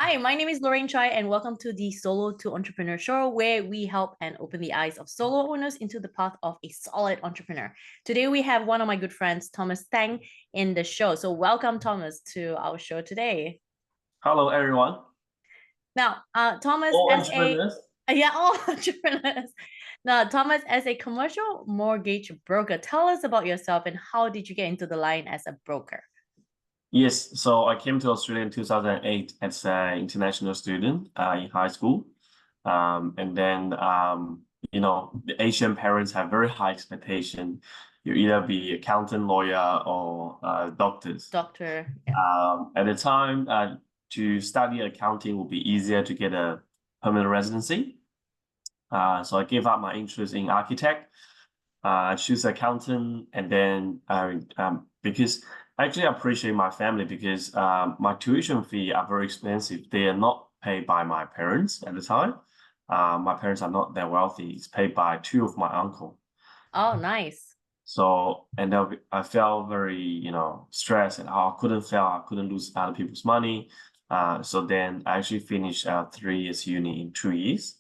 Hi, my name is Lorraine Chai, and welcome to the Solo to Entrepreneur show, where we help and open the eyes of solo owners into the path of a solid entrepreneur. Today, we have one of my good friends, Thomas Tang, in the show. So, welcome, Thomas, to our show today. Hello, everyone. Now, Thomas, All as a entrepreneurs. all entrepreneurs. Now, Thomas, as a commercial mortgage broker, tell us about yourself and how did you get into the line as a broker? Yes, so I came to Australia in 2008 as an international student in high school. And then, the Asian parents have very high expectation. You either be accountant, lawyer, or doctors. Doctor. Yeah. At the time, to study accounting would be easier to get a permanent residency. So I gave up my interest in architect. I choose accountant, and then because I actually appreciate my family because my tuition fee are very expensive. They are not paid by my parents at the time. My parents are not that wealthy. It's paid by two of my uncle. Oh, nice. So, and then I felt very, stressed and I couldn't fail. I couldn't lose other people's money. So then I actually finished 3 years uni in 2 years.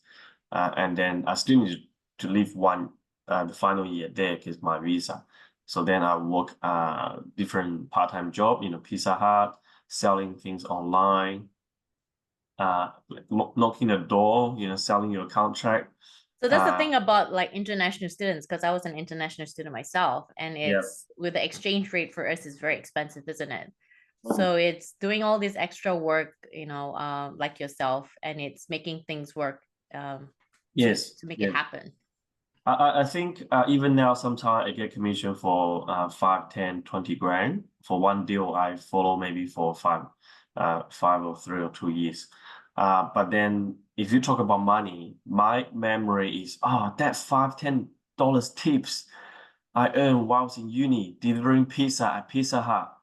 And then I still need to leave the final year there because my visa. So then I work different part-time job, Pizza Hut, selling things online, like knocking the door, selling your contract. So that's the thing about like international students, because I was an international student myself, and Yeah. it's with the exchange rate for us is very expensive, isn't it? So it's doing all this extra work, like yourself, and it's making things work Yes. to make it happen. I think even now, sometimes I get commission for 5, 10, 20 grand for one deal I follow maybe for 5 or 3 or 2 years. But then if you talk about money, my memory is, that $5, $10 tips I earned whilst in uni, delivering pizza at Pizza Hut,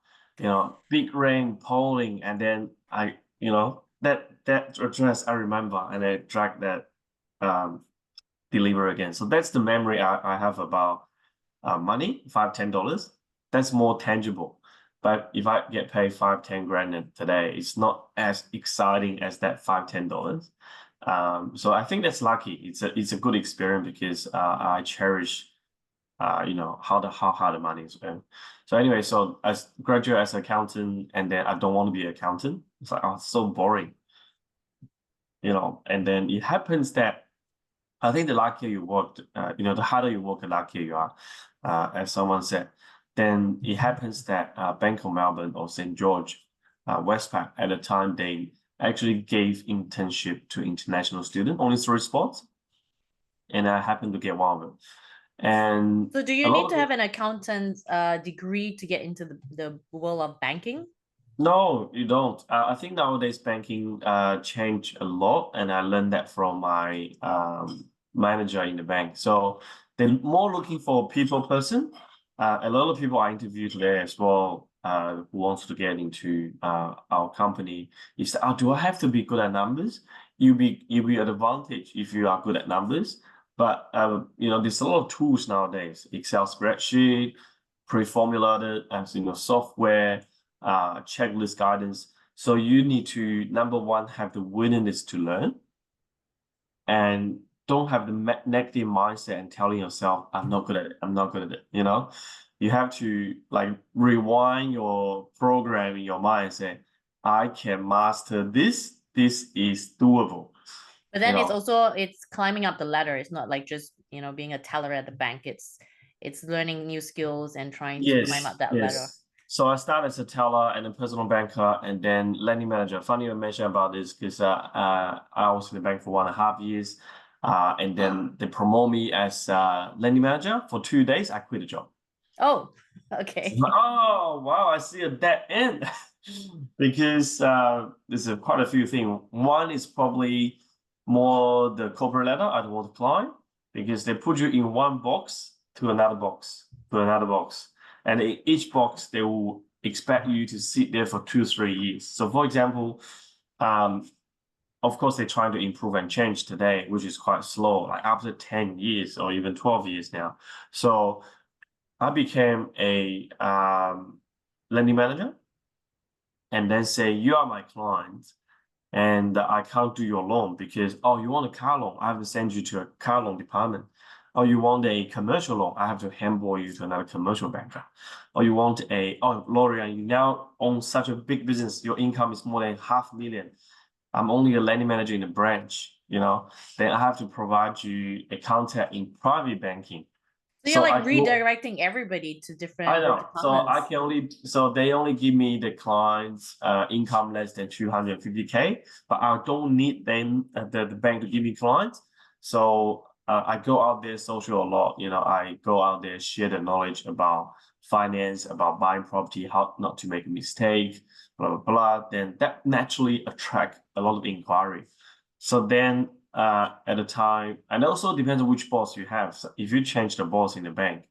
big rain pouring, and then that address I remember, and I drag that um, deliver again. So that's the memory I have about money, $5, $10. That's more tangible. But if I get paid 5, 10 grand today, it's not as exciting as that $5, $10. So I think that's lucky. It's a good experience because I cherish how hard the money is earned. So anyway, so as graduate as an accountant, and then I don't want to be an accountant. It's like, it's so boring. And then it happens that I think the luckier you work, the harder you work, the luckier you are. As someone said, then it happens that Bank of Melbourne or St. George, Westpac, at the time, they actually gave internship to international students, only 3 spots. And I happened to get one of them. And so do you need to have an accountant's degree to get into the world of banking? No, you don't. I think nowadays banking changed a lot, and I learned that from my manager in the bank. So they're more looking for a people person. A lot of people I interviewed today as well who wants to get into our company. You say, do I have to be good at numbers? You'll be at advantage if you are good at numbers. But there's a lot of tools nowadays: Excel spreadsheet, pre-formulated, software, checklist guidance. So you need to, number one, have the willingness to learn, and don't have the negative mindset and telling yourself, I'm not good at it, I'm not good at it. You have to like rewind your program in your mind and say, I can master this. This is doable. But then it's climbing up the ladder. It's not like just being a teller at the bank. It's learning new skills and trying to climb up that ladder. So I started as a teller and a personal banker, and then lending manager. Funny you mention about this because I was in the bank for 1.5 years, and then they promote me as lending manager. For 2 days, I quit the job. Oh, okay. Oh wow! I see a dead end because there's quite a few things. One is probably more the corporate ladder I don't want to climb because they put you in one box to another box to another box. And in each box, they will expect you to sit there for 2-3 years. So, for example, of course, they're trying to improve and change today, which is quite slow, like after 10 years or even 12 years now. So I became a lending manager and then say, you are my client. and I can't do your loan because, oh, you want a car loan, I have to send you to a car loan department. Oh, you want a commercial loan, I have to handball you to another commercial banker. Or you want oh, Lorraine, you now own such a big business, your income is more than $500,000. I'm only a lending manager in a branch, then I have to provide you a contact in private banking. So you're like I redirecting everybody to different know. departments. So they only give me the clients income less than 250K, but I don't need them the bank to give me clients. So I go out there social a lot. I go out there, share the knowledge about finance, about buying property, how not to make a mistake, blah blah blah. Then that naturally attract a lot of inquiry. So then at the time, and also depends on which boss you have. So if you change the boss in the bank,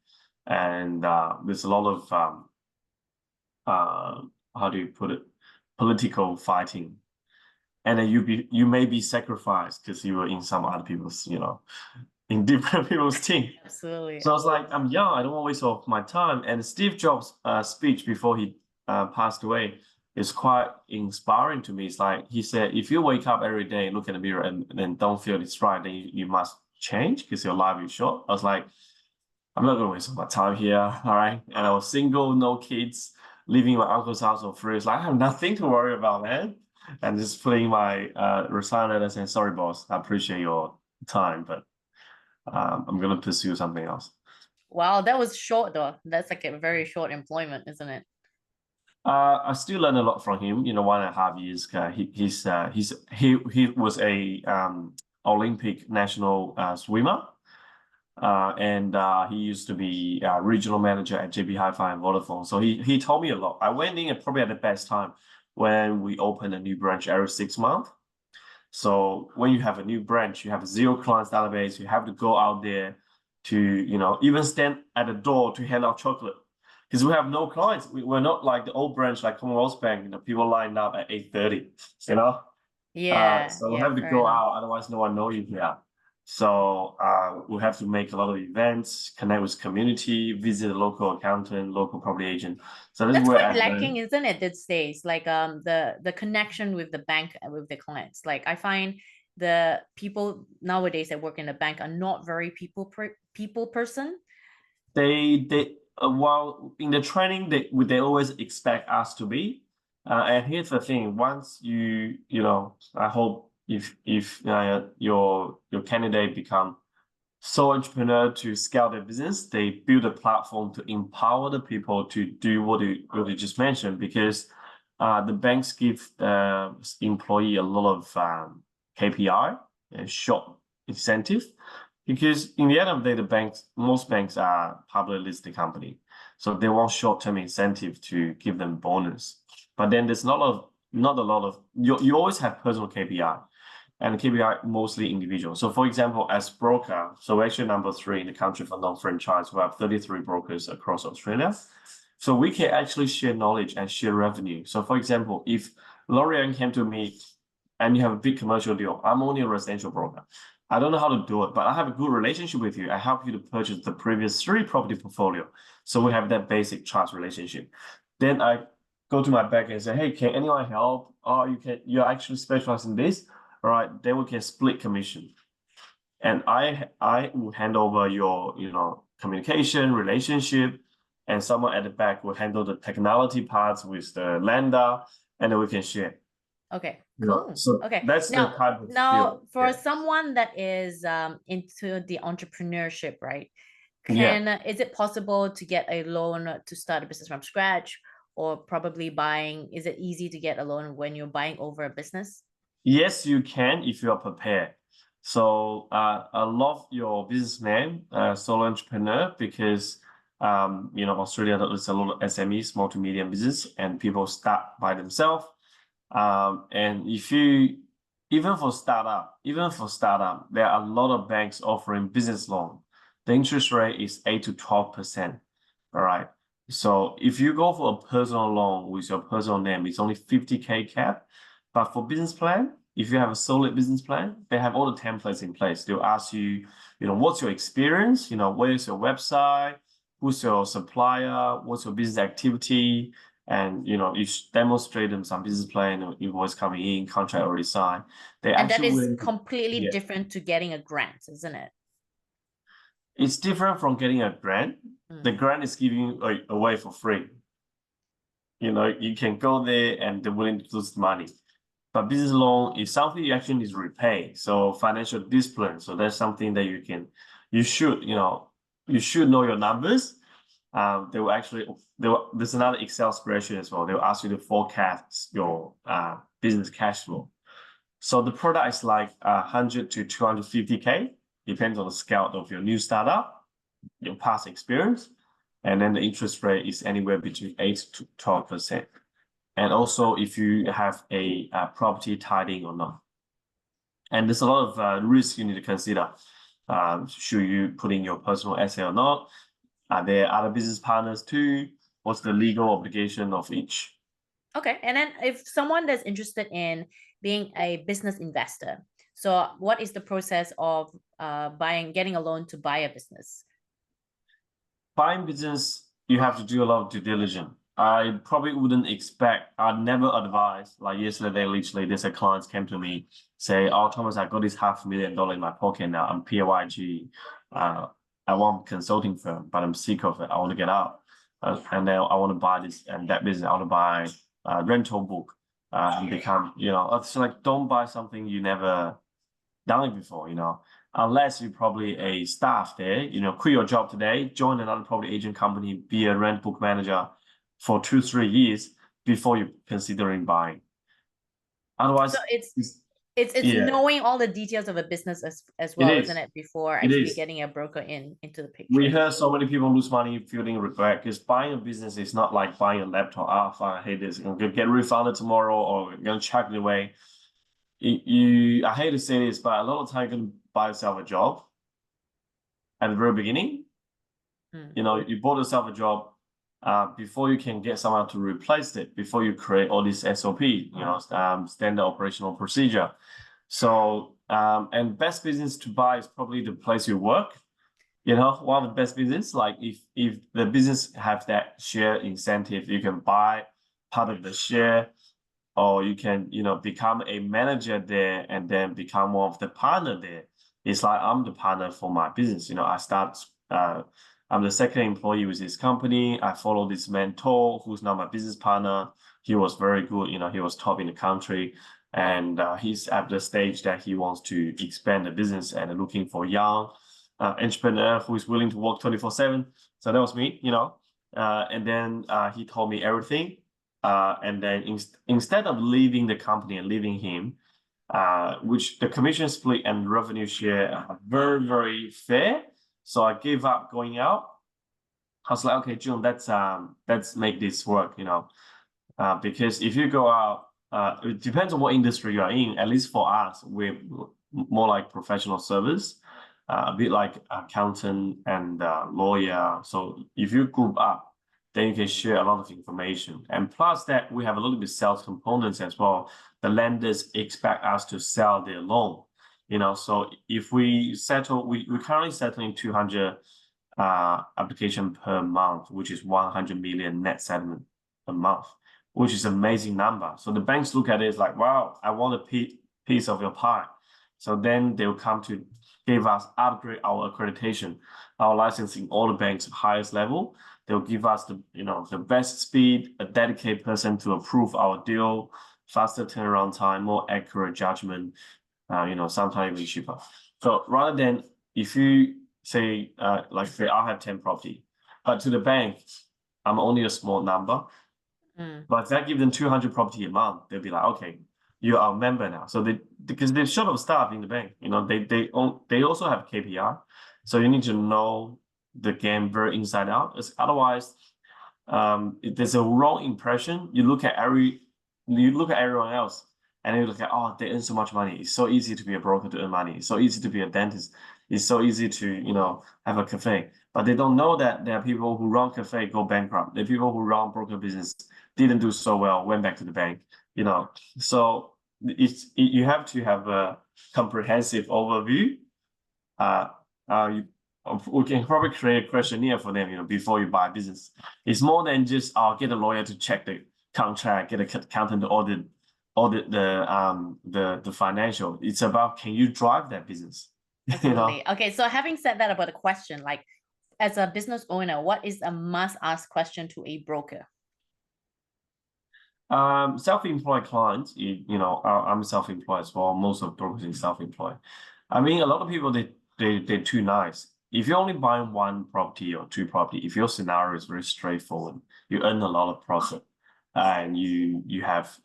and there's a lot of how do you put it, political fighting, and then you may be sacrificed because you were in some other people's, in different people's team. Absolutely. So I was like, I'm young, I don't want to waste off my time. And Steve Jobs' speech before he passed away is quite inspiring to me. It's like he said, if you wake up every day, look in the mirror, and don't feel it's right, then you must change because your life is short. I was like, I'm not going to waste my time here, all right? And I was single, no kids, living in my uncle's house for free. It's like, I have nothing to worry about, man. And just putting my resign letter saying, sorry, boss, I appreciate your time, but I'm going to pursue something else. Wow, that was short though. That's like a very short employment, isn't it? I still learn a lot from him. 1.5 years. He was a Olympic national swimmer. And he used to be regional manager at JB Hi-Fi and Vodafone. So he told me a lot. I went in probably at the best time when we opened a new branch every 6 months. So when you have a new branch, you have a zero clients database, you have to go out there to, even stand at the door to hand out chocolate. Because we have no clients. We're not like the old branch like Commonwealth Bank, people lined up at 8:30, Yeah, so we yeah, have to fair go enough. out, otherwise no one knows you here. So we have to make a lot of events, connect with community, visit a local accountant, local property agent. So this is That's where quite I lacking, learned. isn't it, these days? Like the connection with the bank and with the clients. Like I find the people nowadays that work in the bank are not very people person. They while in the training they always expect us to be. And here's the thing: once I hope if your candidate become sole entrepreneur to scale their business, they build a platform to empower the people to do what you just mentioned, because the banks give the employee a lot of KPI and short incentive, because in the end of the day, most banks are public listed company, so they want short-term incentive to give them bonus. But then there's not a lot of you always have personal KPI, and KPI mostly individual. So for example, as broker, so we're actually number 3 in the country for non-franchise. We have 33 brokers across Australia. So we can actually share knowledge and share revenue. So for example, if Lorraine came to me and you have a big commercial deal, I'm only a residential broker. I don't know how to do it, but I have a good relationship with you. I help you to purchase the previous 3 property portfolio. So we have that basic trust relationship. Then I go to my back and say, hey, can anyone help? Oh, you're actually specialized in this. All right, then we can split commission. And I will hand over your, communication, relationship, and someone at the back will handle the technology parts with the lender, and then we can share. Okay, You know, cool. so Okay, that's the type of now skill. for Yeah. someone that is into the entrepreneurship, right? Yeah. Is it possible to get a loan to start a business from scratch, or probably buying? Is it easy to get a loan when you're buying over a business? Yes, you can if you are prepared. So I love your business name, solo entrepreneur, because Australia there's a lot of SME, small to medium business, and people start by themselves. And if you even for startup, there are a lot of banks offering business loan. The interest rate is 8 to 12%. All right. So if you go for a personal loan with your personal name, it's only 50K cap. But for business plan, if you have a solid business plan, they have all the templates in place. They'll ask you, what's your experience? Where's your website? Who's your supplier? What's your business activity? and you demonstrate them some business plan, invoice coming in, contract already signed. They And that actually is willing to, completely yeah. different to getting a grant, isn't it? It's different from getting a grant. The grant is giving away for free. You can go there and they're willing to lose money. But business loan is something you actually need to repay. So financial discipline. So that's something that you should know your numbers. They will actually, there's another Excel spreadsheet as well. They will ask you to forecast your business cash flow. So the product is like 100 to 250K, depends on the scale of your new startup, your past experience. And then the interest rate is anywhere between 8 to 12%. And also if you have a property tied in or not. And there's a lot of risk you need to consider. Should you put in your personal asset or not? Are there other business partners too? What's the legal obligation of each? Okay. And then if someone that's interested in being a business investor, so what is the process of getting a loan to buy a business? Buying business, you have to do a lot of due diligence. I probably wouldn't expect, I'd never advise, like yesterday, literally, there's a client came to me, say, oh, Thomas, I got this $500,000 in my pocket now. I'm PYG. I want consulting firm, but I'm sick of it. I want to get out. And then I want to buy this and that business. I want to buy a rental book and become, it's like, don't buy something you never done it before, unless you're probably a staff there, quit your job today, join another property agent company, be a rent book manager for 2-3 years before you're considering buying. Otherwise, So it's yeah, knowing all the details of a business as well, isn't it, before it actually is. getting a broker into the picture. We heard so many people lose money feeling regret because buying a business is not like buying a laptop. I hate this. I'm gonna get refunded tomorrow or I'm gonna chuck it away. I hate to say this, but a lot of time you can buy yourself a job at the very beginning. You bought yourself a job before you can get someone to replace it, before you create all this SOP, standard operational procedure. So, and best business to buy is probably the place you work. One of the best business, like if the business have that share incentive, you can buy part of the share, or you can, become a manager there and then become one of the partner there. It's like I'm the partner for my business. I'm the second employee with this company. I follow this mentor who's now my business partner. He was very good. He was top in the country. And he's at the stage that he wants to expand the business and looking for young entrepreneur who is willing to work 24/7. So that was me, and then he told me everything. And then instead of leaving the company and leaving him, which the commission split and revenue share are very, very fair. So I gave up going out. I was like, okay, June, let's make this work, because if you go out, it depends on what industry you are in. At least for us, we're more like professional service, a bit like accountant and lawyer. So if you group up, then you can share a lot of information. And plus that, we have a little bit sales components as well. The lenders expect us to sell their loan. So if we settle, we currently settling 200 application per month, which is 100 million net settlement a month, which is an amazing number. So the banks look at it like, wow, I want a piece of your pie. So then they'll come to give us, upgrade our accreditation, our licensing, all the banks highest level. They'll give us the best speed, a dedicated person to approve our deal, faster turnaround time, more accurate judgment, sometimes even cheaper. So rather than if you say, like say I have 10 property, but to the bank, I'm only a small number. But if I give them 200 property a month, they'll be like, okay, you're our member now. So because they're short of staff in the bank, they also have KPI. So you need to know the game very inside out. Otherwise, if there's a wrong impression, you look at everyone else and you look at, oh, they earn so much money. It's so easy to be a broker to earn money. It's so easy to be a dentist. It's so easy to, have a cafe. But they don't know that there are people who run cafe, go bankrupt. There are people who run broker business, didn't do so well, went back to the bank, So you have to have a comprehensive overview. we can probably create a questionnaire for them, before you buy a business. It's more than just get a lawyer to check the contract, get an accountant to audit the financial. It's about, can you drive that business? Absolutely. Okay, so having said that about the question, like as a business owner, what is a must-ask question to a broker? Self-employed clients, I'm self-employed as well. Most of brokers is self-employed. I mean, a lot of people they're too nice. If you're only buying one property or two property, if your scenario is very straightforward, you earn a lot of profit, and you have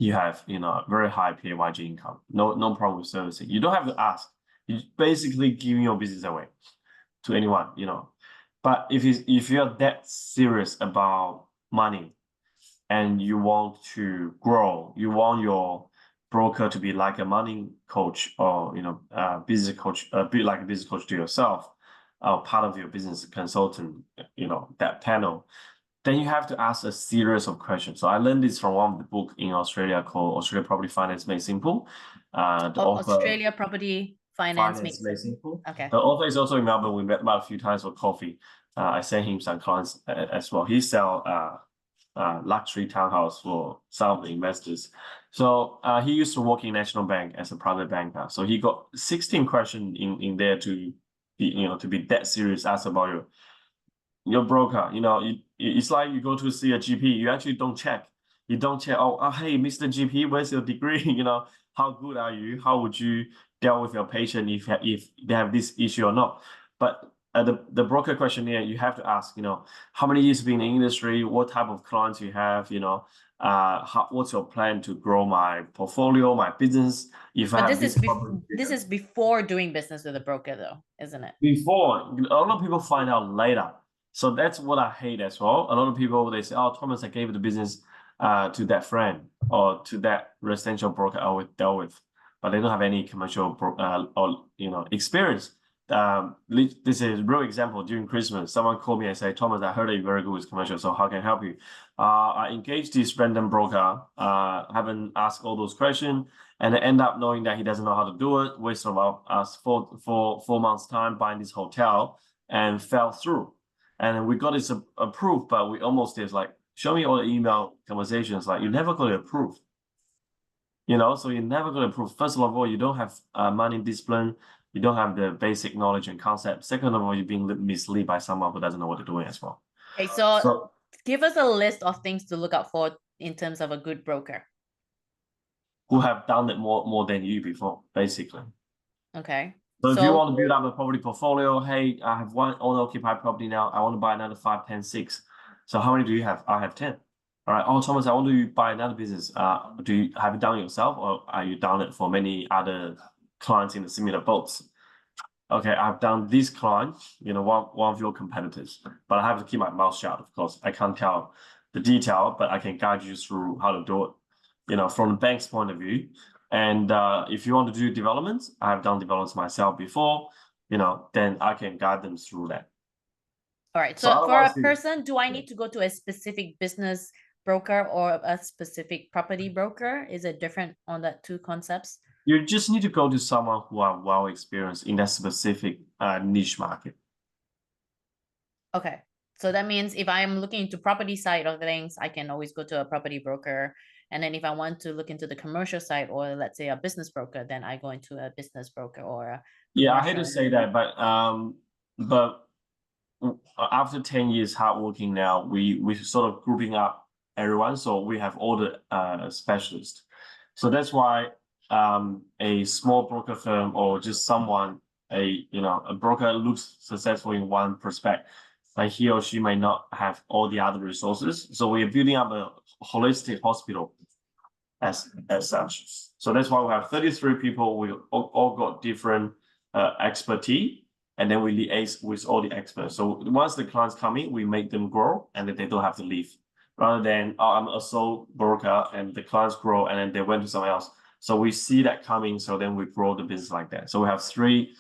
very high PAYG income. No problem with servicing. You don't have to ask. You basically giving your business away to anyone, But if you're that serious about money, and you want to grow, you want your broker to be like a money coach, or business coach, a bit like a business coach to yourself, part of your business consultant, that panel, then you have to ask a series of questions. So I learned this from one of the book in Australia called Australia Property Finance Made Simple. The author, Australia Property Finance Made Simple. Okay. The author is also in Melbourne. We met about a few times for coffee. I sent him some clients as well. He sell luxury townhouse for some of the investors. So he used to work in National Bank as a private banker. So he got 16 questions in there to be that serious, ask about your broker. It's like you go to see a GP, you actually don't check. You don't check, hey, Mr. GP, where's your degree? How good are you? How would you deal with your patient if they have this issue or not? But the broker questionnaire, you have to ask, how many years been in the industry, what type of clients you have, what's your plan to grow my portfolio, my business? But this is before doing business with a broker, though, isn't it? Before, a lot of people find out later. So that's what I hate as well. A lot of people, they say, oh, Thomas, I gave the business to that friend or to that residential broker I dealt with, but they don't have any commercial experience. This is a real example. During Christmas, someone called me and said, Thomas, I heard that you're very good with commercial, so how can I help you? I engaged this random broker, haven't asked all those questions, and I end up knowing that he doesn't know how to do it, waste of us 4 months time buying this hotel, and fell through. And we got this approved, but we almost did like, show me all the email conversations, like you never got it approved. So you're never going to prove. First of all, you don't have money discipline. You don't have the basic knowledge and concept. Second of all, you're being misled by someone who doesn't know what they're doing as well. Okay, so give us a list of things to look out for in terms of a good broker. Who have done it more than you before, basically. Okay. So if you want to build up a property portfolio, hey, I have one owner-occupied property now. I want to buy another 5, 10, 6. So how many do you have? I have 10. All right. Oh, Thomas, I want to buy another business. Have you done it yourself, or are you done it for many other clients in the similar boats? Okay, I've done this client, one of your competitors, but I have to keep my mouth shut, of course. I can't tell the detail, but I can guide you through how to do it, from the bank's point of view. And if you want to do developments, I have done developments myself before, then I can guide them through that. All right. So for a person, do I need to go to a specific business broker or a specific property broker? Is it different on that two concepts? You just need to go to someone who are well experienced in that specific niche market. Okay. So that means if I'm looking into property side of things, I can always go to a property broker. And then if I want to look into the commercial side, or let's say a business broker, then I go into a business broker or a Yeah, I hate to say that, but after 10 years hard working now, we sort of grouping up everyone, so we have all the specialists. So that's why a small broker firm or just someone, a broker looks successful in one prospect, but he or she may not have all the other resources. So we are building up a holistic hospital as such. So that's why we have 33 people. We all got different expertise, and then we liaise with all the experts. So once the clients come in, we make them grow, and then they don't have to leave. Rather than, I'm a sole broker and the clients grow and then they went to someone else. So we see that coming, so then we grow the business like that. So we have 3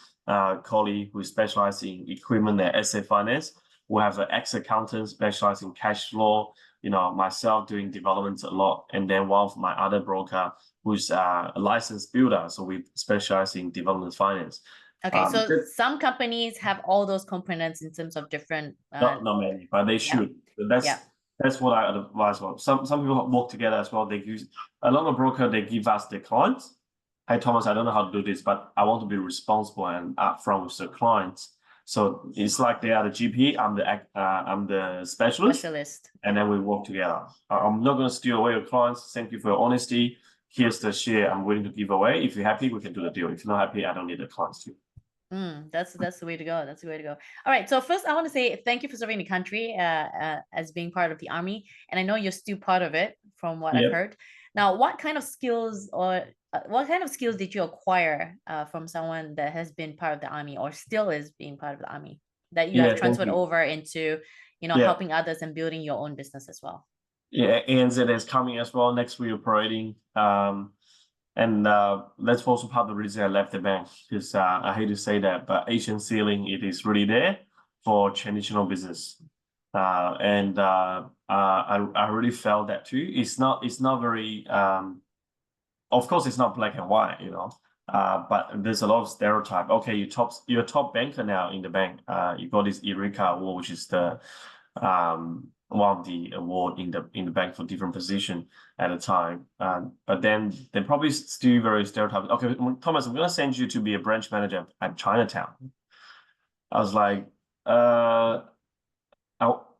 colleagues who specialize in equipment and asset finance. We have an ex-accountant specialized in cash flow, myself doing developments a lot. And then one of my other broker who's a licensed builder. So we specialize in development finance. Okay, so Because some companies have all those components in terms of different. not many, but they Yeah, should. yeah. That's what I advise. Well, some people work together as well. They use a lot of broker. They give us the clients. Hey Thomas, I don't know how to do this, but I want to be responsible and upfront with the clients. So it's like they are the GP. I'm the specialist, Specialist. and then we work together. I'm not going to steal away your clients. Thank you for your honesty. Here's the share I'm willing to give away. If you're happy, we can do the deal. If you're not happy, I don't need the clients too. That's the way to go. That's the way to go. All right. So first, I want to say thank you for serving the country as being part of the army, and I know you're still part of it from what I've Yeah. heard. Now, what kind of skills did you acquire from someone that has been part of the army or still is being part of the army that you have Yeah, thank transferred you. over into, Yeah. helping others and building your own business as well? Yeah, ANZ is coming as well next week operating. And that's also part of the reason I left the bank because I hate to say that, but Asian ceiling it is really there for traditional business. I really felt that too. It's not very of course it's not black and white, but there's a lot of stereotype. Okay, you're a top banker now in the bank. You got this Eureka Award, which is the one of the award in the bank for different position at the time. But then they probably still very stereotyped. Okay, Thomas, I'm gonna send you to be a branch manager at Chinatown. I was like,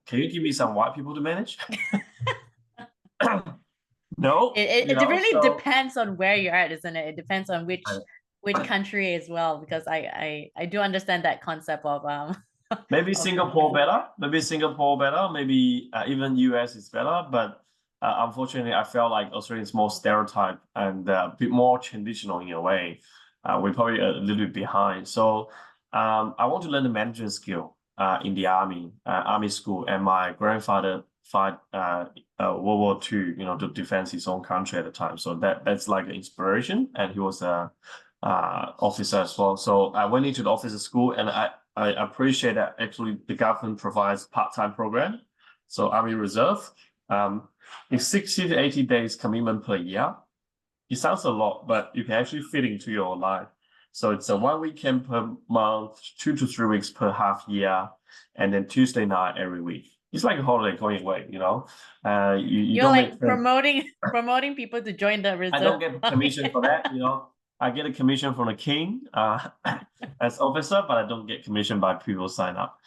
can you give me some white people to manage? No, It really depends on where you're at, isn't it? It depends on which country as well, because I do understand that concept of maybe Singapore better. Maybe even US is better. But unfortunately, I felt like Australia is more stereotyped and a bit more traditional in a way. We're probably a little bit behind. So I want to learn the management skill in the army school. And my grandfather fought World War II, to defend his own country at the time. So that's like an inspiration. And he was a officer as well. So I went into the officer school, and I appreciate that actually the government provides part-time program. So Army Reserve, it's 60 to 80 days commitment per year. It sounds a lot, but you can actually fit into your life. So it's a 1 weekend per month, 2 to 3 weeks per half year, and then Tuesday night every week. It's like a holiday going away, You You're don't like make promoting people to join the reserve. I don't get commission for that, I get a commission from the king as officer, but I don't get commission by people sign up.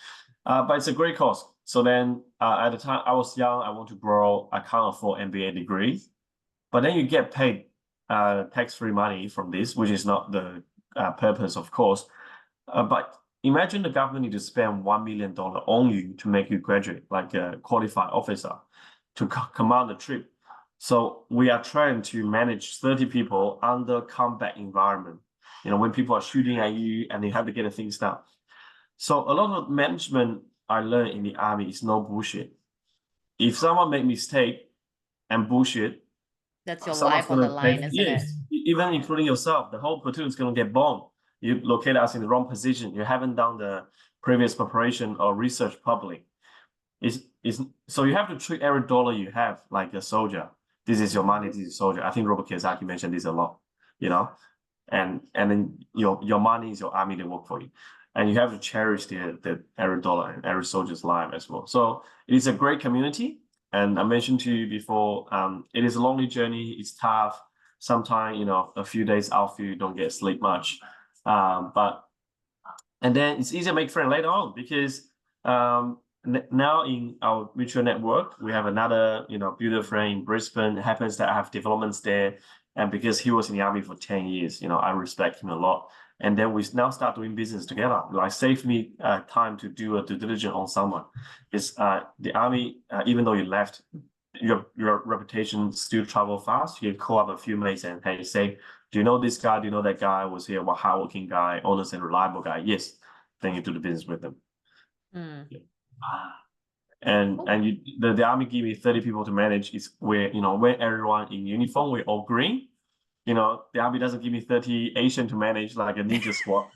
But it's a great cause. So then at the time I was young, I want to grow. I can't afford MBA degree, but then you get paid tax-free money from this, which is not the purpose, of course. But imagine the government need to spend $1 million on you to make you graduate, like a qualified officer, to command the trip. So we are trying to manage 30 people under combat environment. When people are shooting at you and you have to get the things done. So a lot of management I learned in the army is no bullshit. If someone make mistake and bullshit, that's your life on the line, isn't it? Even including yourself, the whole platoon is going to get bombed. You locate us in the wrong position. You haven't done the previous preparation or research properly. So you have to treat every dollar you have like a soldier. This is your money. This is soldier. I think Robert Kiyosaki mentioned this a lot. And then your money is your army. They work for you, and you have to cherish the every dollar and every soldier's life as well. So it is a great community. And I mentioned to you before, it is a lonely journey. It's tough. Sometimes a few days after you don't get sleep much, and then it's easier to make friends later on because now in our mutual network, we have another, beautiful friend in Brisbane. It happens that I have developments there. And because he was in the army for 10 years, I respect him a lot. And then we now start doing business together. Like save me time to do a due diligence on someone. It's the army, even though you left, your reputation still travel fast. You can call up a few mates and hey, say, do you know this guy? Do you know that guy was here? Well, hardworking guy, honest and reliable guy. Yes, then you do the business with them. Yeah. And the army give me 30 people to manage. It's where when everyone in uniform, we're all green. The army doesn't give me 30 Asian to manage like a ninja squad.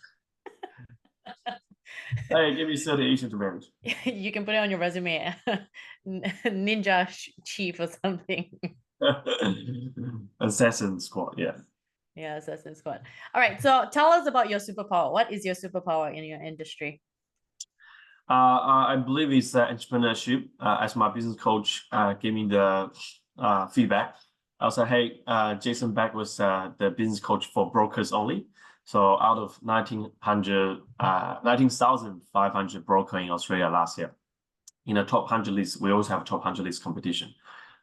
Hey, give me 30 Asian to manage. You can put it on your resume, ninja chief or something. Assassin squad, yeah. Yeah, assassin squad. All right, so tell us about your superpower. What is your superpower in your industry? I believe it's entrepreneurship. As my business coach gave me the feedback, I was like, hey, Jason Beck was the business coach for brokers only. So out of 19,500 broker in Australia last year, in the top 100 list, we always have a top 100 list competition.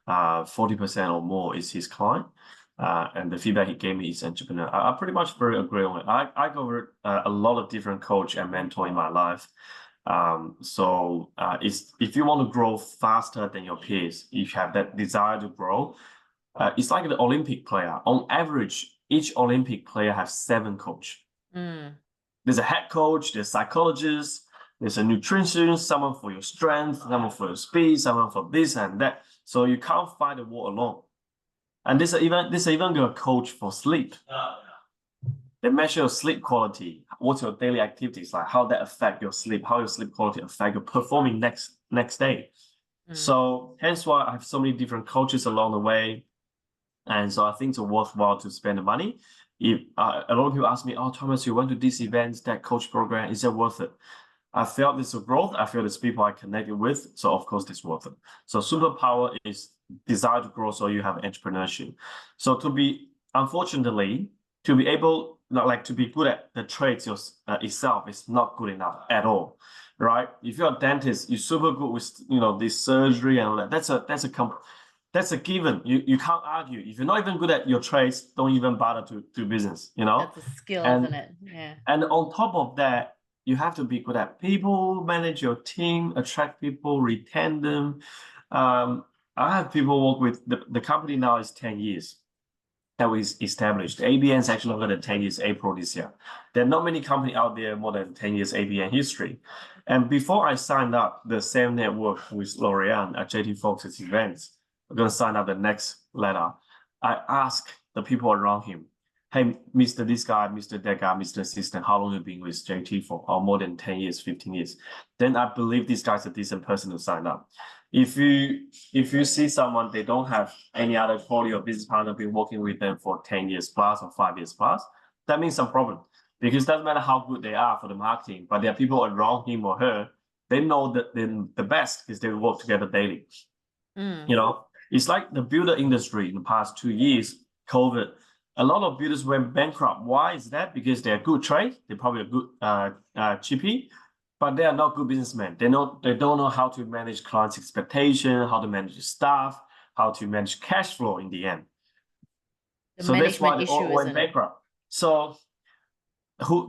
40% or more is his client. And the feedback he gave me is entrepreneur. I pretty much very agree on it. I covered a lot of different coach and mentor in my life. It's if you want to grow faster than your peers, if you have that desire to grow, it's like the Olympic player. On average, each Olympic player has 7 coach. There's a head coach, there's psychologist, there's a nutritionist, someone for your strength, someone for your speed, someone for this and that. So you can't fight the war alone. And there's even a coach for sleep. They measure your sleep quality, what's your daily activities like, how that affect your sleep, how your sleep quality affect your performing next day. So hence why I have so many different coaches along the way. And so I think it's worthwhile to spend the money. If a lot of people ask me, oh, Thomas, you went to these events, that coach program, is it worth it? I felt this growth. I feel there's people I connected with. So of course it's worth it. So superpower is desire to grow. So you have entrepreneurship. So unfortunately, to be able, to be good at the trades itself is not good enough at all, right? If you're a dentist, you're super good with, this surgery and all that. That's a given. You can't argue. If you're not even good at your trades, don't even bother to do business, That's a skill, isn't it? Yeah. And on top of that, you have to be good at people, manage your team, attract people, retain them. I have people work with, the company now is 10 years that was established. ABN is actually longer than 10 years, April this year. There are not many companies out there more than 10 years ABN history. And before I signed up the same network with Lorraine at JT Fox's events, I'm going to sign up the next letter. I asked the people around him, hey, Mr. This guy, Mr. That guy, Mr. Assistant, how long have you been with JT for? Oh, more than 10 years, 15 years. Then I believe this guy's a decent person to sign up. If you see someone, they don't have any other quality or business partner been working with them for 10 years plus or 5 years plus, that means some problem. Because it doesn't matter how good they are for the marketing, but there are people around him or her, they know that the best because they work together daily. It's like the builder industry in the past 2 years, COVID, a lot of builders went bankrupt. Why is that? Because they're good trade, they're probably a good chippy, but they are not good businessmen. They don't know how to manage clients' expectation, how to manage staff, how to manage cash flow in the end. So that's why they all went bankrupt. So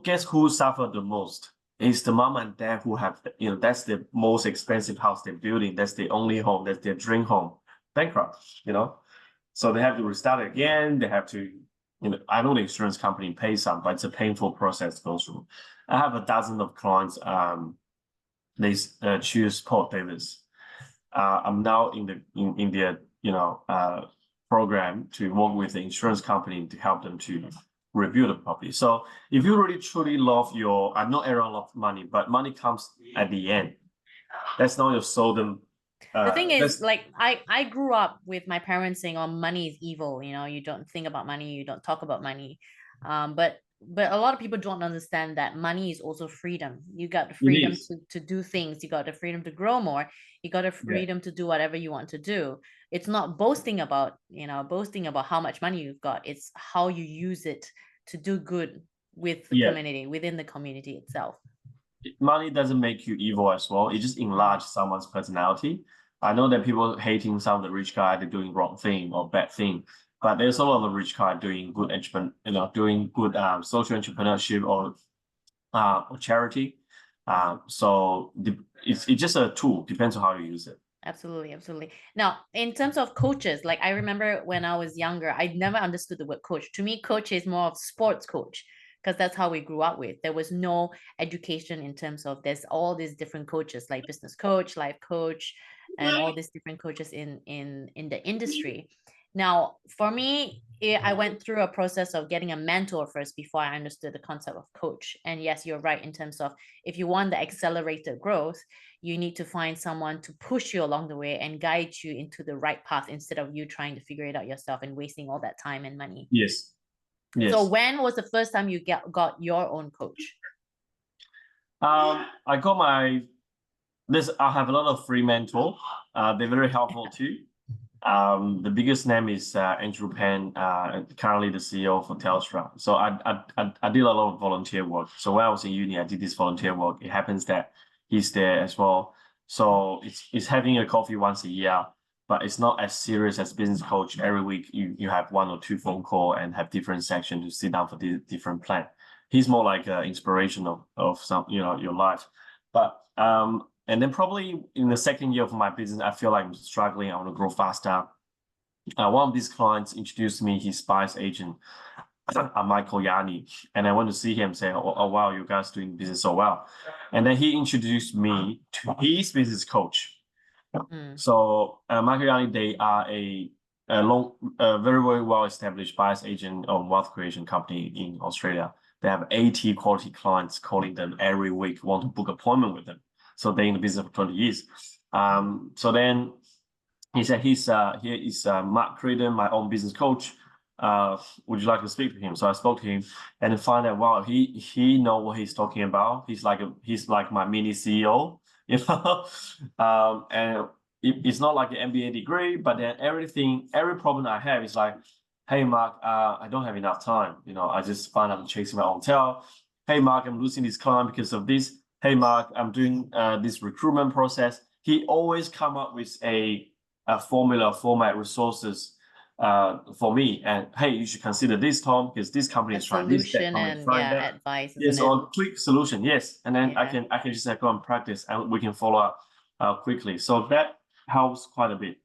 guess who suffered the most? It's the mom and dad who have, that's the most expensive house they're building. That's the only home. That's their dream home. Bankrupt, So they have to restart again. They have to, I know the insurance company pays some, but it's a painful process to go through. I have a dozen of clients. They choose Port Davis. I'm now in their program to work with the insurance company to help them to review the property. So if you really truly love I know everyone loves money, but money comes at the end. That's not your soul. The thing is, I grew up with my parents saying, "Oh, money is evil. You don't think about money, you don't talk about money." But a lot of people don't understand that money is also freedom. You got the freedom to do things. You got the freedom to grow more. You got the freedom to do whatever you want to do. It's not boasting about how much money you've got. It's how you use it to do good with the community, within the community itself. Money doesn't make you evil as well. It just enlarges someone's personality. I know that people hating some of the rich guy, they're doing wrong thing or bad thing, but there's a lot of rich guy doing good doing good social entrepreneurship or charity. So it's just a tool. Depends on how you use it. Absolutely. Now, in terms of coaches, like I remember when I was younger, I never understood the word coach. To me, coach is more of sports coach, because that's how we grew up with. There was no education in terms of there's all these different coaches, like business coach, life coach, and all these different coaches in the industry. Now, for me, I went through a process of getting a mentor first before I understood the concept of coach. And yes, you're right in terms of if you want the accelerated growth, you need to find someone to push you along the way and guide you into the right path instead of you trying to figure it out yourself and wasting all that time and money. Yes. Yes. So when was the first time you got your own coach? I got my I have a lot of free mentor. They're very helpful too. The biggest name is Andrew Pan, currently the CEO for Telstra. So I did a lot of volunteer work. So when I was in uni, I did this volunteer work. It happens that he's there as well. So it's having a coffee once a year, but it's not as serious as business coach. Every week you have 1 or 2 phone call and have different sections to sit down for the different plan. He's more like inspiration of some your life. But and then probably in the second year of my business, I feel like I'm struggling. I want to grow faster. One of these clients introduced me his buyer's agent, Michael Yanni, and I went to see him say, oh, wow, you guys doing business so well. And then he introduced me to his business coach. So Michael Yanni, they are a very, very well-established buyer's agent or wealth creation company in Australia. They have 80 quality clients calling them every week, want to book appointment with them. So they're in the business for 20 years. So then he said, here is Mark Creighton, my own business coach. Would you like to speak to him? So I spoke to him and find out, wow, he know what he's talking about. He's like my mini CEO, you know. And it's not like an MBA degree, but then every problem I have is like, hey Mark, I don't have enough time. I just find I'm chasing my own tail. Hey Mark, I'm losing this client because of this. Hey Mark, I'm doing this recruitment process. He always come up with a formula, format, resources for me. And hey, you should consider this, Tom, because this company is trying this, that company is trying that. Advice. Yes, on quick solution. Yes, and then I can just go and practice, and we can follow up quickly. So that helps quite a bit.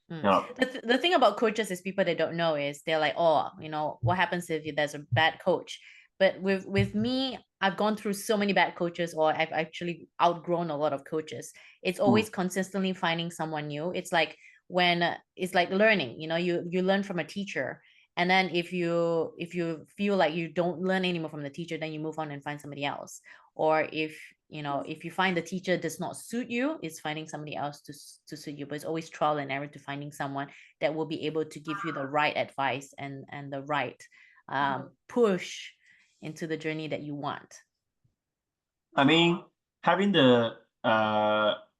The thing about coaches is people that don't know is they're like, oh, what happens if there's a bad coach? But with me, I've gone through so many bad coaches, or I've actually outgrown a lot of coaches. It's always consistently finding someone new. It's like it's like learning, you learn from a teacher. And then if you feel like you don't learn anymore from the teacher, then you move on and find somebody else. Or if you find the teacher does not suit you, it's finding somebody else to suit you. But it's always trial and error to finding someone that will be able to give you the right advice and the right push into the journey that you want. I mean, having the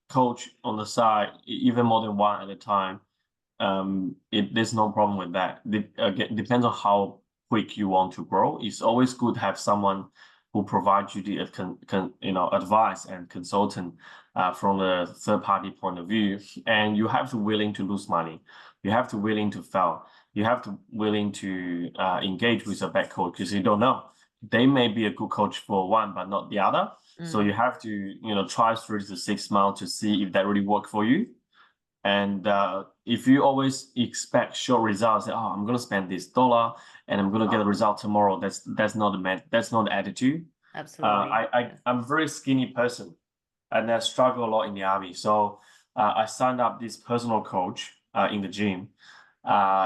coach on the side, even more than one at a time, there's no problem with that. Again, depends on how quick you want to grow. It's always good to have someone who provides you the advice and consultant from a third party point of view. And you have to willing to lose money. You have to willing to fail. You have to willing to engage with a bad coach, because you don't know. They may be a good coach for one, but not the other. So you have to try 3 to 6 months to see if that really works for you. And if you always expect short results, I'm going to spend this $1 and I'm going to get a result tomorrow, that's not the attitude. Absolutely. I'm a very skinny person, and I struggle a lot in the army. So I signed up this personal coach in the gym.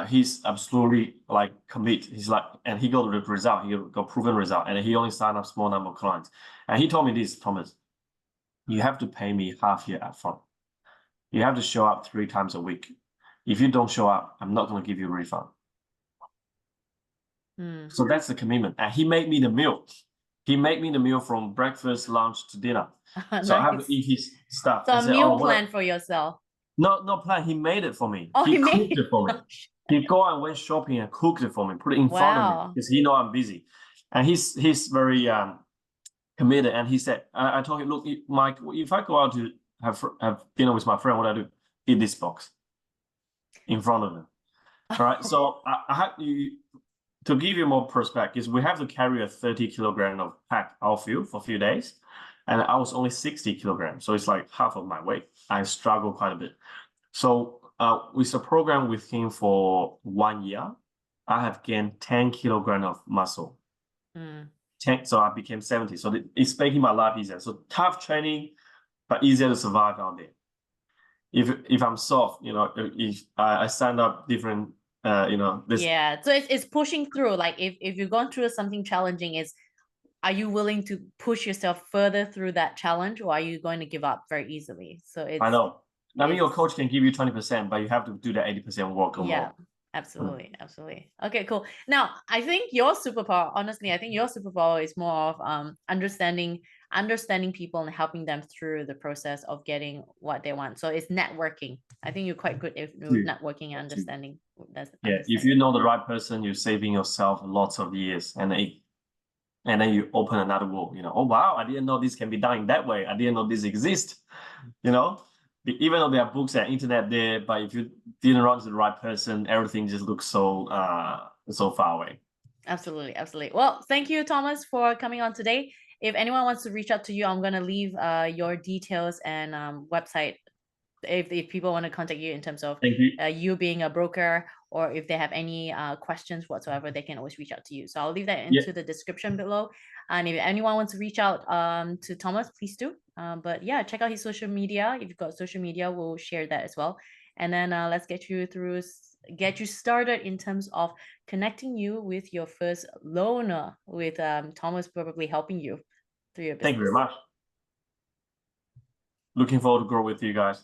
He's absolutely like commit. He's like, and he got the result. He got proven result, and he only signed up small number of clients. And he told me this, Thomas, you have to pay me half year upfront. You have to show up 3 times a week. If you don't show up, I'm not going to give you a refund. So that's the commitment. And he made me the meal. He made me the meal from breakfast, lunch to dinner. Nice. So I have to eat his stuff. So a meal plan for yourself. No plan. He made it for me. Oh, he cooked it for me. He go and went shopping and cooked it for me, put it in front of me, because he know I'm busy. And he's very committed. And he said, I told him, look, Mike, if I go out to have dinner with my friend, what I do? Eat this box in front of him. All right. So I have to give you more perspective, we have to carry a 30 kilogram of pack outfield for a few days. And I was only 60 kilograms. So it's like half of my weight. I struggle quite a bit. So with the program with him for 1 year, I have gained 10 kilograms of muscle. 10, so I became 70. So it's making my life easier. So tough training, but easier to survive out there. If I'm soft, if I stand up different, this. Yeah. So it's pushing through. Like if you've gone through something challenging, are you willing to push yourself further through that challenge, or are you going to give up very easily? So I know. I mean, your coach can give you 20%, but you have to do the 80% work or more. Absolutely, absolutely. Okay, cool. Now, I think your superpower, honestly, I think your superpower is more of understanding people and helping them through the process of getting what they want. So it's networking. I think you're quite good with networking and understanding. Yeah, if you know the right person, you're saving yourself lots of years, and then you open another world. You know, oh wow, I didn't know this can be done in that way. I didn't know this exists. You know, even though there are books and internet there, but if you didn't run to the right person, everything just looks so far away. Absolutely, absolutely. Well, thank you, Thomas, for coming on today. If anyone wants to reach out to you, I'm gonna leave your details and website if people want to contact you in terms of Thank you. You being a broker, or if they have any questions whatsoever, they can always reach out to you. So I'll leave that into the description below. And if anyone wants to reach out to Thomas, please do. But yeah, check out his social media. If you've got social media, we'll share that as well. And then let's get you started in terms of connecting you with your first loaner, with Thomas probably helping you through your business. Thank you very much. Looking forward to grow with you guys.